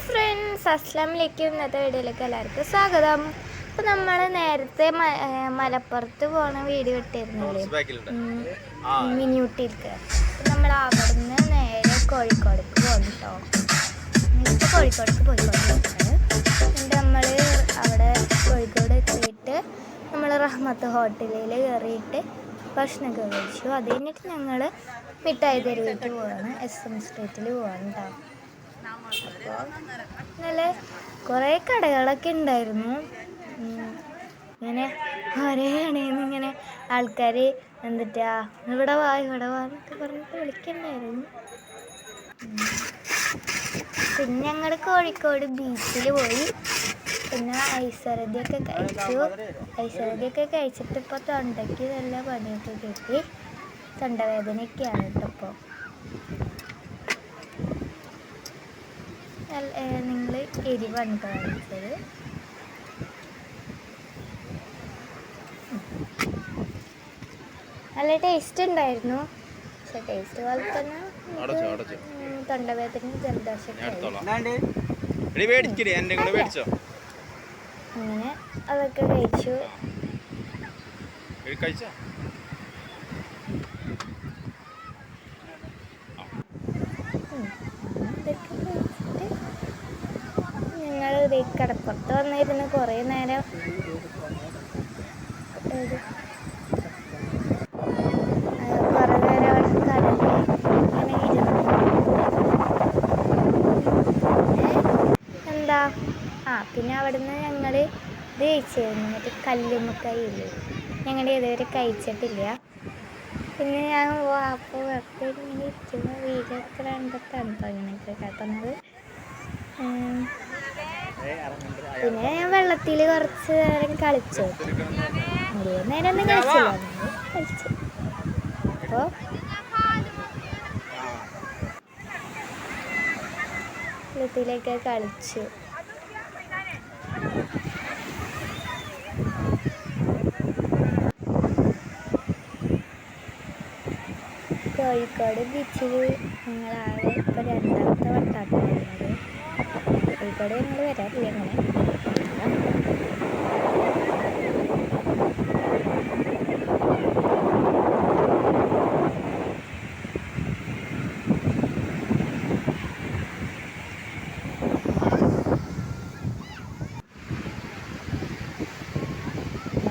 Friends, അസ്സലാമു അലൈക്കും. ഇന്നത്തെ വീഡിയോയിലേക്ക് എല്ലാവർക്കും സ്വാഗതം. അപ്പോൾ നമ്മൾ നേരത്തെ മലപ്പുറത്ത് പോണ വീഡിയോ ഇട്ടിരുന്നില്ലേ, മിനിയൂട്ടിക്ക്. അപ്പോൾ നമ്മൾ അവിടെ നിന്ന് നേരെ കോഴിക്കോടേക്ക് പോകും കേട്ടോ. ഇപ്പോൾ കോഴിക്കോടേക്ക് പോയിക്കൊണ്ടിരിക്കുന്നത്. എന്നിട്ട് നമ്മൾ അവിടെ കോഴിക്കോട് എത്തിയിട്ട് നമ്മൾ റഹ്മത്ത് ഹോട്ടലിൽ കയറിയിട്ട് ഭക്ഷണമൊക്കെ കഴിച്ചു. അത് കഴിഞ്ഞിട്ട് ഞങ്ങൾ മിഠായി തെരുവിലേക്ക് പോവാണ്, SM സ്ട്രീറ്റിൽ പോവാണ് കേട്ടോ. അപ്പോൾ നല്ല കുറേ കടകളൊക്കെ ഉണ്ടായിരുന്നു. ഇങ്ങനെ ഒരേ കടയിൽ ഇങ്ങനെ ആൾക്കാർ എന്നിട്ടാ ഇവിടെ വാ എന്നൊക്കെ പറഞ്ഞിട്ട് വിളിക്കണ്ടായിരുന്നു. പിന്നെ ഞങ്ങൾ കോഴിക്കോട് ബീച്ചിൽ പോയി. പിന്നെ ഐസറതിയൊക്കെ കഴിച്ചു. ഐസറതിയൊക്കെ കഴിച്ചിട്ട് ഇപ്പോൾ തൊണ്ടയ്ക്ക് നല്ല പണിയൊക്കെ കിട്ടി. തൊണ്ടവേദനയൊക്കെയാണ് കേട്ടോ ഇപ്പോൾ. നിങ്ങൾ എരിവാണ് കാണിച്ചത്. നല്ല ടേസ്റ്റ് ഉണ്ടായിരുന്നു. പക്ഷെ ടേസ്റ്റ് പോലെ തന്നെ തൊണ്ടവേദനയും ജലദോഷം അങ്ങനെ അതൊക്കെ കഴിച്ചു. ഞങ്ങൾ കടപ്പുറത്ത് വന്നിരുന്ന് കുറേ നേരം എന്താ പിന്നെ അവിടുന്ന് ഞങ്ങൾ ഇത് കഴിച്ചായിരുന്നു, മറ്റേ കല്ലുമ്മക്കായില്ലേ. ഞങ്ങൾ ഇതുവരെ കഴിച്ചിട്ടില്ല. പിന്നെ ഞാൻ അപ്പോൾ വെറുതെ ഇങ്ങനെ ഇരിക്കുന്ന വീഡിയോ ഒക്കെ കണ്ടിട്ടാണ് കേട്ടോ ഇങ്ങനെയൊക്കെ കേട്ടുന്നത്. പിന്നെ ഞാൻ വെള്ളത്തിൽ കുറച്ച് നേരം കളിച്ചു. അധികം നേരം ഒന്നും കളിച്ചില്ല, കളിച്ചു. അപ്പോൾ വെള്ളത്തിലൊക്കെ കളിച്ചു. കോഴിക്കോട് ബീച്ചിൽ ഞങ്ങളാകെ ഇപ്പോൾ രണ്ടാമത്തെ വട്ടാണ് വരുന്നത്. കോഴിക്കോട് ഞങ്ങൾ വരാറില്ല അങ്ങനെ.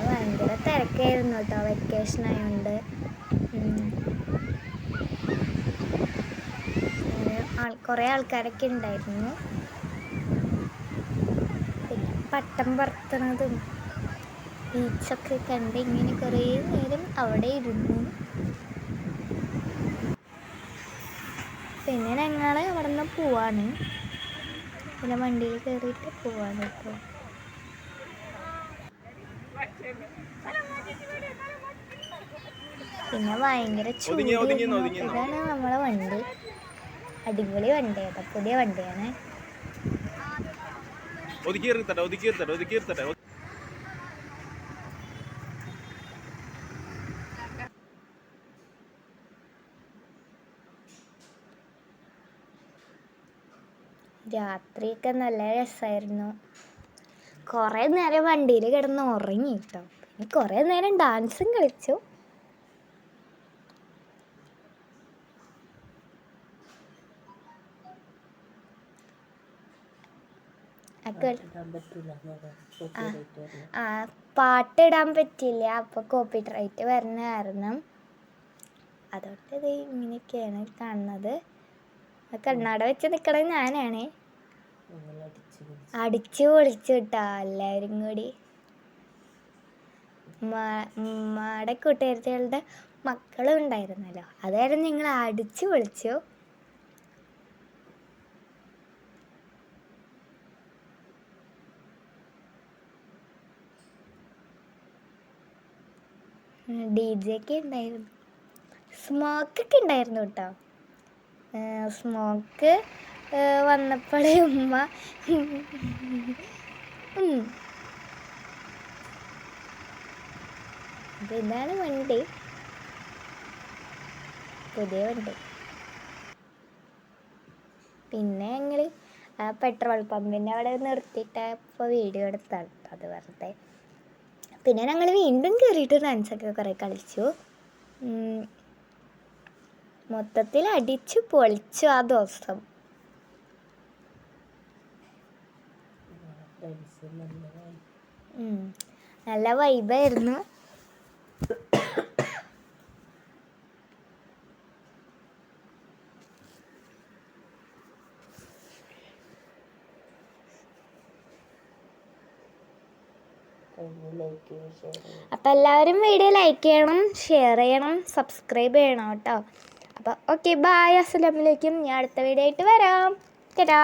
ഭയങ്കര തിരക്കായിരുന്നു കേട്ടോ, വെക്കേഷൻ ആയതുകൊണ്ട്. കുറേ ആൾക്കാരൊക്കെ ഉണ്ടായിരുന്നു. പിന്നെ പട്ടം പറത്തണതും ബീച്ചൊക്കെ കണ്ട് ഇങ്ങനെ കുറേ നേരം അവിടെ ഇരുന്നു. പിന്നെ ഞങ്ങൾ അവിടെ നിന്ന് പോവാണ്, പിന്നെ വണ്ടിയിൽ കയറിയിട്ട് പോവാണ് ഇപ്പോൾ. പിന്നെ ഭയങ്കര ചൂടായിരുന്നു. ഇതാണ് നമ്മളെ വണ്ടി, അടിപൊളി വണ്ടിയാണ്, പുതിയ വണ്ടിയാണ്. രാത്രിയൊക്കെ നല്ല രസമായിരുന്നു. കുറേ നേരം വണ്ടിയിൽ കിടന്ന് ഉറങ്ങി കേട്ടോ. പിന്നെ കുറേ നേരം ഡാൻസും കളിച്ചു. പാട്ടിടാൻ പറ്റില്ല, അപ്പോൾ കോപ്പിറൈറ്റ് വരുന്ന കാരണം. അതുകൊണ്ട് ഇത് ഇങ്ങനെയൊക്കെയാണ് കാണുന്നത്. കണ്ണാട വെച്ച് നിൽക്കണത് ഞാനാണ്. അടിച്ചു പൊളിച്ചു കിട്ടാ എല്ലാവരും കൂടി. ഉമ്മയുടെ കൂട്ടുകാരികളുടെ മക്കളും ഉണ്ടായിരുന്നല്ലോ, അതായിരുന്നു ഞങ്ങൾ അടിച്ചു പൊളിച്ചു. DJ ഒക്കെ ഉണ്ടായിരുന്നു, സ്മോക്കൊക്കെ ഉണ്ടായിരുന്നു കേട്ടോ. സ്മോക്ക് വന്നപ്പോഴേ ഉമ്മ അപ്പം ഇതാണ് വണ്ടി, പുതിയ വണ്ടി. പിന്നെ ഞങ്ങൾ പെട്രോൾ പമ്പിൻ്റെ അവിടെ നിർത്തിയിട്ട് ഇപ്പോൾ വീഡിയോ എടുത്താണ് അത് വെറുതെ. പിന്നെ ഞങ്ങൾ വീണ്ടും കയറിയിട്ട് ഡാൻസൊക്കെ കുറേ കളിച്ചു. മൊത്തത്തിൽ അടിച്ചു പൊളിച്ചു ആ ദിവസം. നല്ല വൈബായിരുന്നു. അപ്പം എല്ലാവരും വീഡിയോ ലൈക്ക് ചെയ്യണം, ഷെയർ ചെയ്യണം, സബ്സ്ക്രൈബ് ചെയ്യണം കേട്ടോ. അപ്പോൾ ഓക്കെ, ബായ്, അസ്സലാമു അലൈക്കും. ഞാൻ അടുത്ത വീഡിയോ ആയിട്ട് വരാം. ടാറ്റാ.